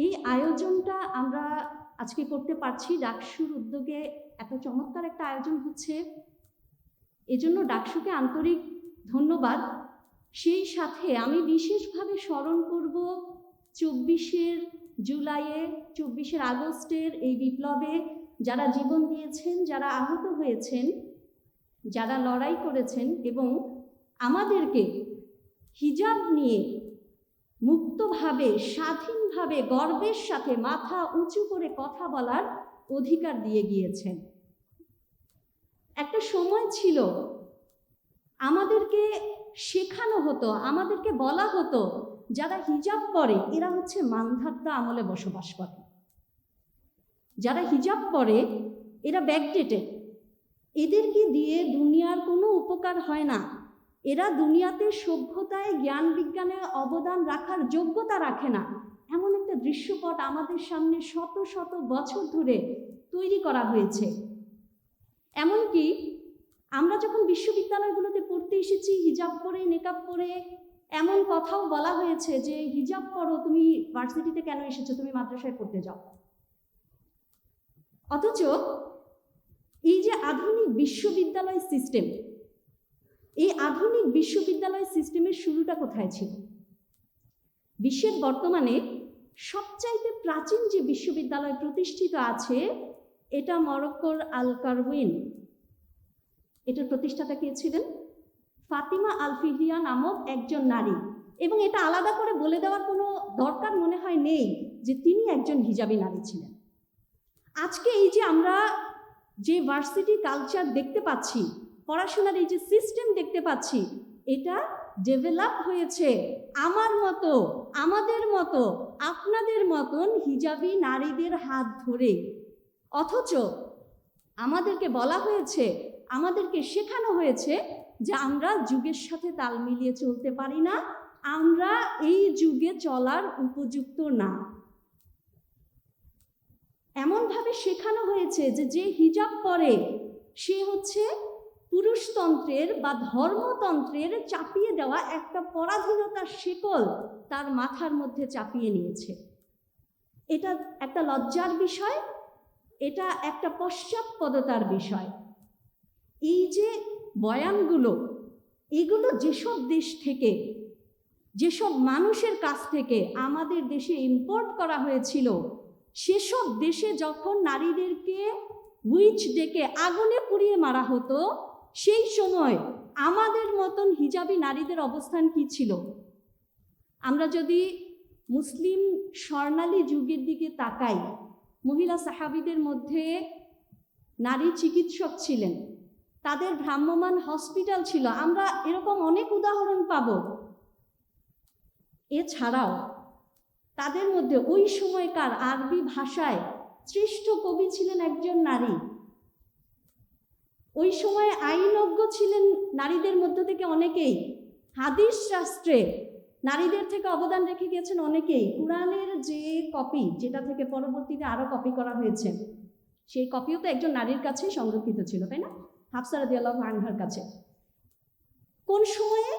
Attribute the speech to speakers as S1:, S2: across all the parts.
S1: এই আয়োজনটা আমরা আজকে করতে পারছি ডাকসুর উদ্যোগে। এত চমৎকার একটা আয়োজন হচ্ছে, এজন্য ডাকসুকে আন্তরিক ধন্যবাদ। সেই সাথে আমি বিশেষভাবে স্মরণ করব 24 জুলাইয়ে 24 আগস্টের এই বিপ্লবে যারা জীবন দিয়েছেন, যারা আহত হয়েছেন, যারা লড়াই করেছেন এবং আমাদেরকে হিজাব নিয়ে মুক্তভাবে, স্বাধীনভাবে, গর্বের সাথে মাথা উঁচু করে কথা বলার অধিকার দিয়ে গিয়েছেন। একটা সময় ছিল আমাদেরকে শেখানো হতো, আমাদেরকে বলা হতো যারা হিজাব পরে এরা হচ্ছে মানধাত্তা আমলে বসবাস করে, যারা হিজাব পরে এরা ব্যাকডেটেড, এদেরকে দিয়ে দুনিয়ার কোনো উপকার হয় না, এরা দুনিয়াতে সভ্যতায় জ্ঞান বিজ্ঞানে অবদান রাখার যোগ্যতা রাখে না। এমন একটা দৃশ্যপট আমাদের সামনে শত শত বছর ধরে তৈরি করা হয়েছে। এমনকি আমরা যখন বিশ্ববিদ্যালয়গুলোতে পড়তে এসেছি হিজাব পরে, নেকাব পরে, এমন কথাও বলা হয়েছে যে হিজাব পরো, তুমি ভার্সিটিতে কেন এসেছো, তুমি মাদ্রাসায় পড়তে যাও। অথচ এই যে আধুনিক বিশ্ববিদ্যালয় সিস্টেম, এই আধুনিক বিশ্ববিদ্যালয় সিস্টেমের শুরুটা কোথায় ছিল? বিশ্বের বর্তমানে সবচাইতে প্রাচীন যে বিশ্ববিদ্যালয় প্রতিষ্ঠিত আছে এটা মরক্কোর আল কারউইন। এটার প্রতিষ্ঠাতা কে ছিলেন? ফাতিমা আল ফিহিয়া নামক একজন নারী। এবং এটা আলাদা করে বলে দেওয়ার কোনো দরকার মনে হয় নেই যে তিনি একজন হিজাবি নারী ছিলেন। আজকে এই যে আমরা যে ভার্সিটি কালচার দেখতে পাচ্ছি, পড়াশোনার এই যে সিস্টেম দেখতে পাচ্ছি, এটা ডেভেলপ হয়েছে আমার মতো, আমাদের মতো, আপনাদের মতন হিজাবি নারীদের হাত ধরে। অথচ আমাদেরকে বলা হয়েছে, আমাদেরকে শেখানো হয়েছে যে আমরা যুগের সাথে তাল মিলিয়ে চলতে পারি না, আমরা এই যুগে চলার উপযুক্ত না। এমনভাবে শেখানো হয়েছে যে যে হিজাব পরে সে হচ্ছে পুরুষতন্ত্রের বা ধর্মতন্ত্রের চাপিয়ে দেওয়া একটা পরাধীনতার শেকল তার মাথার মধ্যে চাপিয়ে নিয়েছে। এটা একটা লজ্জার বিষয়, এটা একটা পশ্চাৎপদতার বিষয়। এই যে বয়ানগুলো, এগুলো যেসব দেশ থেকে, যেসব মানুষের কাছ থেকে আমাদের দেশে ইম্পোর্ট করা হয়েছিল, সেসব দেশে যখন নারীদেরকে উইচ ডেকে আগুনে পুড়িয়ে মারা হতো, সেই সময় আমাদের মতন হিজাবি নারীদের অবস্থান কি ছিল? আমরা যদি মুসলিম স্বর্ণালী যুগের দিকে তাকাই, মহিলা সাহাবীদের মধ্যে নারী চিকিৎসক ছিলেন, তাদের ভ্রাম্যমান হসপিটাল ছিল, আমরা এরকম অনেক উদাহরণ পাব। এছাড়াও তাদের মধ্যে ওই সময়কার আরবি ভাষায় শ্রেষ্ঠ কবি ছিলেন একজন নারী। ওই সময়ে আইনজ্ঞ ছিলেন নারীদের মধ্য থেকে অনেকেই। হাদিস শাস্ত্রে নারীদের থেকে অবদান রেখে গিয়েছেন অনেকেই। কুরআনের যে কপি, যেটা থেকে পরবর্তীতে আরো কপি করা হয়েছে, সেই কপিও তো একজন নারীর কাছেই সংরক্ষিত ছিল, তাই না? হাফসা রাদিয়াল্লাহু আনহার কাছে। কোন সময়ে?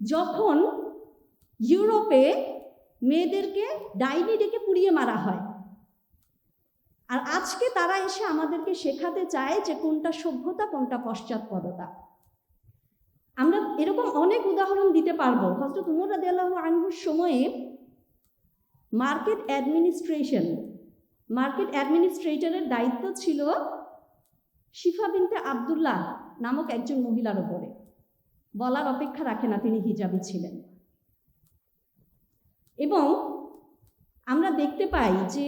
S1: যখন ইউরোপে মেয়েদেরকে ডাইনি ডেকে পুড়িয়ে মারা হয়। আর আজকে তারা এসে আমাদেরকে শেখাতে চায় যে কোনটা সভ্যতা, কোনটা পশ্চাৎপদতা। আমরা এরকম অনেক উদাহরণ দিতে পারবো। হযরত উমর রাদিয়াল্লাহু আনহুর সময়ে মার্কেট অ্যাডমিনিস্ট্রেটরের দায়িত্ব ছিল শিফা বিনতে আব্দুল্লাহ নামক একজন মহিলার উপরে। বলার অপেক্ষা রাখে না, তিনি হিজাবি ছিলেন। এবং আমরা দেখতে পাই যে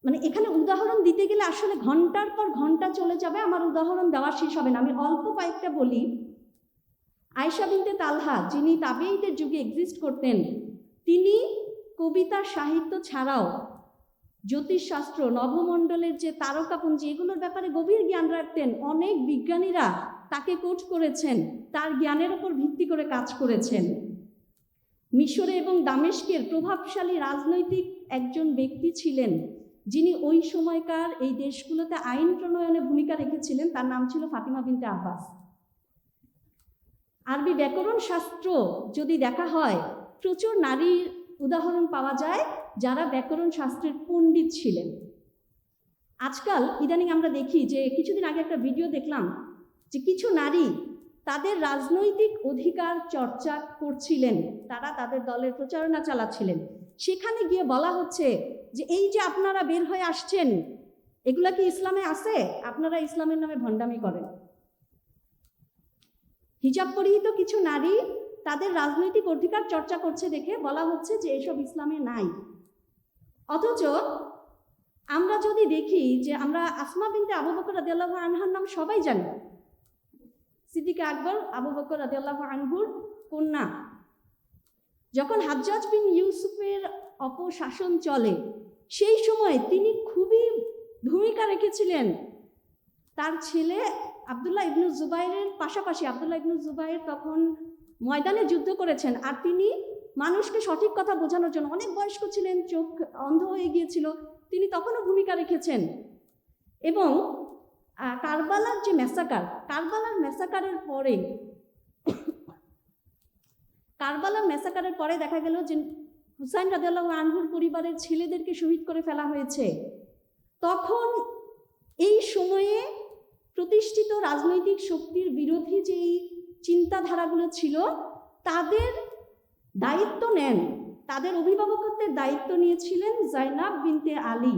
S1: মানে এখানে উদাহরণ দিতে গেলে আসলে ঘন্টার পর ঘন্টা চলে যাবে, আমার উদাহরণ দেওয়া শেষ হবে না। আমি অল্প কয়েকটা বলি। আয়েশা বিনতে তালহা, যিনি তাবেঈদের যুগে এক্সিস্ট করতেন, তিনি কবিতা সাহিত্য ছাড়াও জ্যোতিষশাস্ত্র, নভমণ্ডলের যে তারকাপুঞ্জি, এগুলোর ব্যাপারে গভীর জ্ঞান রাখতেন। অনেক বিজ্ঞানীরা তাকে কোট করেছেন, তার জ্ঞানের উপর ভিত্তি করে কাজ করেছেন। মিশরে এবং দামেস্কের প্রভাবশালী রাজনৈতিক একজন ব্যক্তি ছিলেন, যিনি ওই সময়কার এই দেশগুলোতে আইন প্রণয়নে ভূমিকা রেখেছিলেন। তার নাম ছিল ফাতিমা বিনতে আব্বাস। আরবি ব্যাকরণ শাস্ত্র যদি দেখা হয়, প্রচুর নারীর উদাহরণ পাওয়া যায় যারা ব্যাকরণ শাস্ত্রের পণ্ডিত ছিলেন। আজকাল ইদানিং আমরা দেখি যে কিছুদিন আগে একটা ভিডিও দেখলাম যে কিছু নারী তাদের রাজনৈতিক অধিকার চর্চা করছিলেন, তারা তাদের দলের প্রচারণা চালাচ্ছিলেন। সেখানে গিয়ে বলা হচ্ছে যে এই যে আপনারা বের হয়ে আসছেন, এগুলা কি ইসলামে আছে? আপনারা ইসলামের নামে ভণ্ডামি করেন। হিজাব পরিহিত কিছু নারী তাদের রাজনৈতিক অধিকার চর্চা করছে দেখে বলা হচ্ছে যে এসব ইসলামে নাই। অথচ আমরা যদি দেখি যে আমরা আসমা বিনতে আবু বকর রাদিয়াল্লাহু আনহার নাম সবাই জানি, সিদ্দিকা আকবর আবু বকর রাদিয়াল্লাহু আনহুর কন্যা। যখন হাজ্জাজ বিন ইউসুফের অপশাসন চলে সেই সময় তিনি খুবই ভূমিকা রেখেছিলেন তার ছেলে আব্দুল্লাহ ইবনু জুবাইরের পাশাপাশি। আব্দুল্লাহ ইবনু জুবাইর তখন ময়দানে যুদ্ধ করেছেন, আর তিনি মানুষকে সঠিক কথা বোঝানোর জন্য, অনেক বয়স্ক ছিলেন, চোখ অন্ধ হয়ে গিয়েছিল, তিনি তখনও ভূমিকা রেখেছেন। এবং কারবালার যে ম্যাসাকার, কারবালার ম্যাসাকারের পরে দেখা গেল যে হুসাইন রাদিয়াল্লাহু আনহুর পরিবারের ছেলেদেরকে শহীদ করে ফেলা হয়েছে। তখন এই সময়ে প্রতিষ্ঠিত রাজনৈতিক শক্তির বিরোধী যেই চিন্তাধারাগুলো ছিল তাদের দায়িত্ব নেন, তাদের অভিভাবকত্বের দায়িত্ব নিয়েছিলেন জাইনাব বিনতে আলী,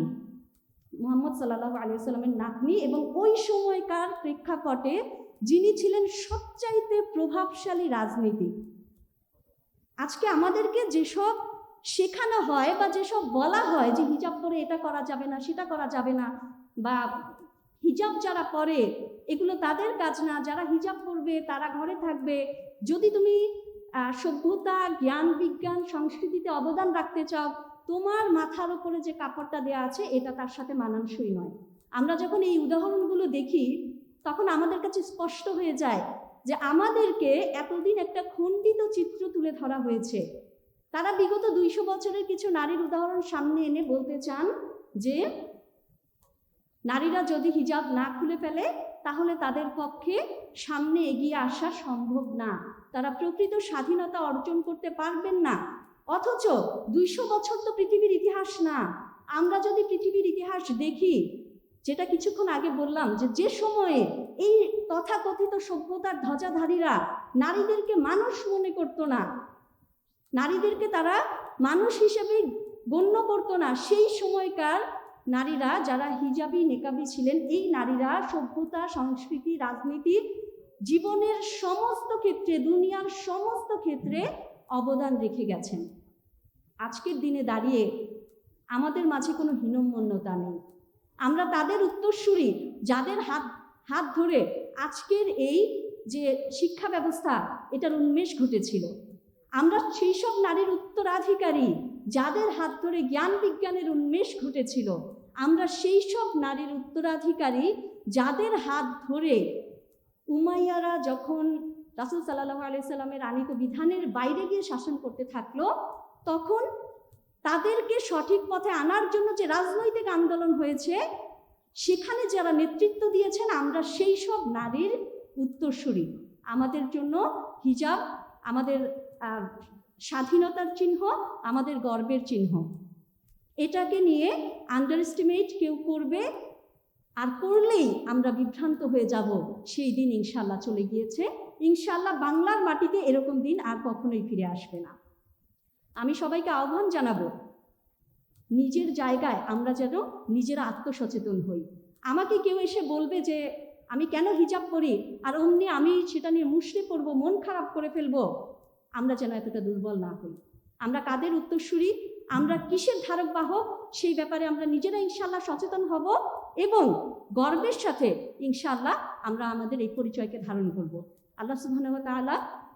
S1: মুহাম্মদ সাল্লাল্লাহু আলাইহি ওয়াসাল্লামের নাতনি, এবং ওই সময়কার প্রেক্ষাপটে যিনি ছিলেন সবচাইতে প্রভাবশালী রাজনীতিক। আজকে আমাদেরকে যেসব শেখানো হয় বা যেসব বলা হয় যে হিজাব পরে এটা করা যাবে না, সেটা করা যাবে না, বা হিজাব যারা পরে এগুলো তাদের কাজ না, যারা হিজাব পরবে তারা ঘরে থাকবে, যদি তুমি সভ্যতা, জ্ঞান, বিজ্ঞান, সংস্কৃতিতে অবদান রাখতে চাও, তোমার মাথার উপরে যে কাপড়টা দেওয়া আছে এটা তার সাথে মানানসই নয়। আমরা যখন এই উদাহরণগুলো দেখি তখন আমাদের কাছে স্পষ্ট হয়ে যায় যে আমাদেরকে এতদিন একটা খণ্ডিত চিত্র তুলে ধরা হয়েছে। তারা বিগত 200 বছরের কিছু নারীর উদাহরণ সামনে এনে বলতে চান যে নারীরা যদি হিজাব না খুলে ফেলে তাহলে তাদের পক্ষে সামনে এগিয়ে আসা সম্ভব না, তারা প্রকৃত স্বাধীনতা অর্জন করতে পারবেন না। অথচ 200 বছর তো পৃথিবীর ইতিহাস না। আমরা যদি পৃথিবীর ইতিহাস দেখি, যেটা কিছুক্ষণ আগে বললাম, যে সময়ে এই তথাকথিত সভ্যতার ধ্বজাধারীরা নারীদেরকে মানুষ মনে করত না, নারীদেরকে তারা মানুষ হিসেবে গণ্য করত না, সেই সময়কার নারীরা যারা হিজাবি নেকাবি ছিলেন, এই নারীরা সভ্যতা, সংস্কৃতি, রাজনীতি, জীবনের সমস্ত ক্ষেত্রে, দুনিয়ার সমস্ত ক্ষেত্রে অবদান রেখে গেছেন। আজকের দিনে দাঁড়িয়ে আমাদের মাঝে কোনো হীনম্মন্যতা নেই। আমরা তাদের উত্তরসূরি, যাদের হাত ধরে আজকের এই যে শিক্ষা ব্যবস্থা এটার উন্মেষ ঘটেছিল। আমরা সেই সব নারীর উত্তরাধিকারী যাদের হাত ধরে জ্ঞান বিজ্ঞানের উন্মেষ ঘটেছিল। আমরা সেই সব নারীর উত্তরাধিকারী যাদের হাত ধরে উমাইয়ারা যখন রাসূল সাল্লাল্লাহু আলাইহি সাল্লামের আনীত বিধানের বাইরে গিয়ে শাসন করতে থাকলো, তখন তাদেরকে সঠিক পথে আনার জন্য যে রাজনৈতিক আন্দোলন হয়েছে সেখানে যারা নেতৃত্ব দিয়েছেন, আমরা সেই সব নারীর উত্তরসূরি। আমাদের জন্য হিজাব আমাদের স্বাধীনতার চিহ্ন, আমাদের গর্বের চিহ্ন। এটাকে নিয়ে আন্ডারএস্টিমেট কেউ করবে, আর করলেই আমরা বিভ্রান্ত হয়ে যাব, সেই দিন ইনশাল্লাহ চলে গিয়েছে। ইনশাল্লাহ বাংলার মাটিতে এরকম দিন আর কখনোই ফিরে আসবে না। আমি সবাইকে আহ্বান জানাবো, নিজের জায়গায় আমরা যেন নিজেরা আত্মসচেতন হই। আমাকে কেউ এসে বলবে যে আমি কেন হিজাব পরি আর অমনি আমি সেটা নিয়ে মুষড়ে পড়বো, মন খারাপ করে ফেলবো, আমরা যেন এতটা দুর্বল না হই। আমরা কাদের উত্তরসূরি, আমরা কিসের ধারক বাহক, সেই ব্যাপারে আমরা নিজেরা ইনশাল্লাহ সচেতন হব এবং গর্বের সাথে ইনশাল্লাহ আমরা আমাদের এই পরিচয়কে ধারণ করব। আল্লাহ সুবহানাহু ওয়া তাআলা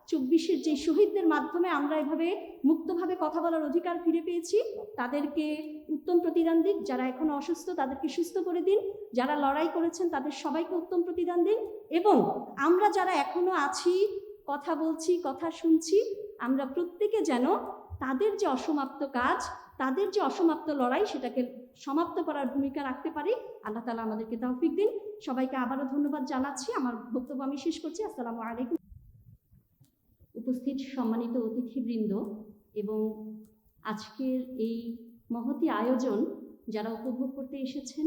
S1: 24-এর যে শহীদদের মাধ্যমে আমরা এভাবে মুক্তভাবে কথা বলার অধিকার ফিরে পেয়েছি, তাদেরকে উত্তম প্রতিদান দিন। যারা এখনো অসুস্থ তাদেরকে সুস্থ করে দিন, যারা লড়াই করেছেন তাদের সবাইকে উত্তম প্রতিদান দিন, এবং আমরা যারা এখনো আছি, কথা বলছি, কথা শুনছি, আমরা প্রত্যেকে যেন তাদের যে অসমাপ্ত কাজ, তাদের যে অসমাপ্ত লড়াই, সেটাকে সমাপ্ত করার ভূমিকা রাখতে পারি। আল্লাহ তাআলা আমাদেরকে তৌফিক দিন। সবাইকে আবারও ধন্যবাদ জানাচ্ছি। আমার বক্তব্য আমি শেষ করছি। আসসালামু আলাইকুম। উপস্থিত সম্মানিত অতিথিবৃন্দ এবং আজকের এই মহতী আয়োজন যারা উপভোগ করতে এসেছেন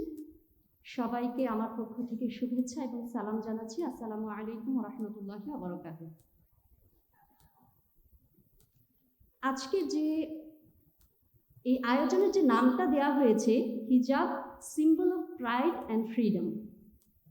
S1: সবাইকে আমার পক্ষ থেকে শুভেচ্ছা এবং সালাম জানাচ্ছি। আসসালামু আলাইকুম ওয়া রাহমাতুল্লাহি ওয়া বারাকাতুহু। আজকে যে এই আয়োজনের যে নামটা দেওয়া হয়েছে, হিজাব symbol of pride and freedom,